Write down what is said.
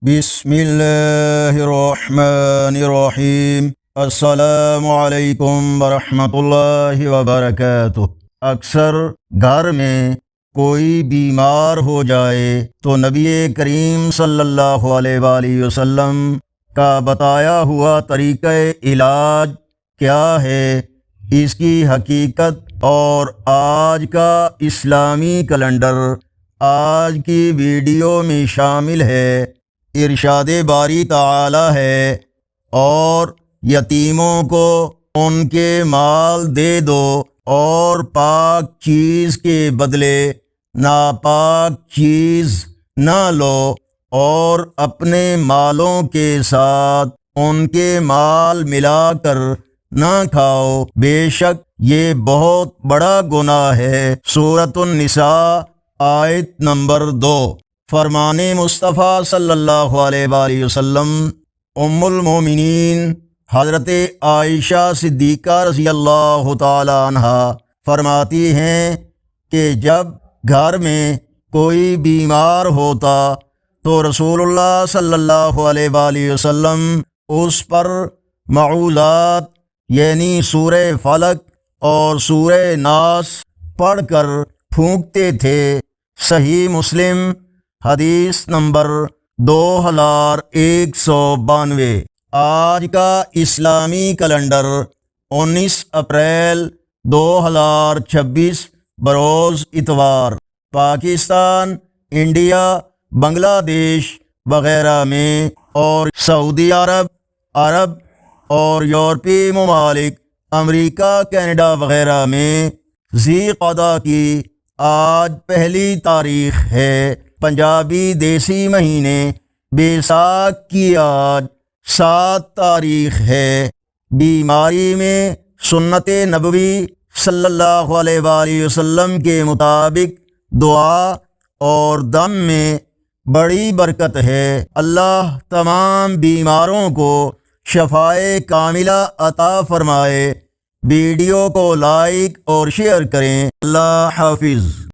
بسم اللہ الرحمن الرحیم۔ السلام علیکم ورحمۃ اللہ وبرکاتہ۔ اکثر گھر میں کوئی بیمار ہو جائے تو نبی کریم صلی اللہ علیہ وآلہ وسلم کا بتایا ہوا طریقہ علاج کیا ہے، اس کی حقیقت اور آج کا اسلامی کیلنڈر آج کی ویڈیو میں شامل ہے۔ ارشاد باری تعالی ہے، اور یتیموں کو ان کے مال دے دو اور پاک چیز کے بدلے ناپاک چیز نہ لو، اور اپنے مالوں کے ساتھ ان کے مال ملا کر نہ کھاؤ، بے شک یہ بہت بڑا گناہ ہے۔ سورۃ النساء آیت نمبر 2۔ فرمان مصطفیٰ صلی اللہ علیہ وآلہ وسلم ام المومنین حضرت عائشہ صدیقہ رضی اللہ تعالی عنہا فرماتی ہیں کہ جب گھر میں کوئی بیمار ہوتا تو رسول اللہ صلی اللہ علیہ وآلہ وسلم اس پر معوذات یعنی سورہ فلق اور سورہ ناس پڑھ کر پھونکتے تھے۔ صحیح مسلم حدیث نمبر 2192۔ آج کا اسلامی کیلنڈر 19 اپریل 2026 بروز اتوار پاکستان، انڈیا، بنگلہ دیش وغیرہ میں اور سعودی عرب اور یورپی ممالک، امریکہ، کینیڈا وغیرہ میں ذی قعدہ کی آج پہلی تاریخ ہے۔ پنجابی دیسی مہینے بیساکھ کی آج 7 تاریخ ہے۔ بیماری میں سنت نبوی صلی اللہ علیہ وآلہ وسلم کے مطابق دعا اور دم میں بڑی برکت ہے۔ اللہ تمام بیماروں کو شفائے کاملہ عطا فرمائے۔ ویڈیو کو لائک اور شیئر کریں۔ اللہ حافظ۔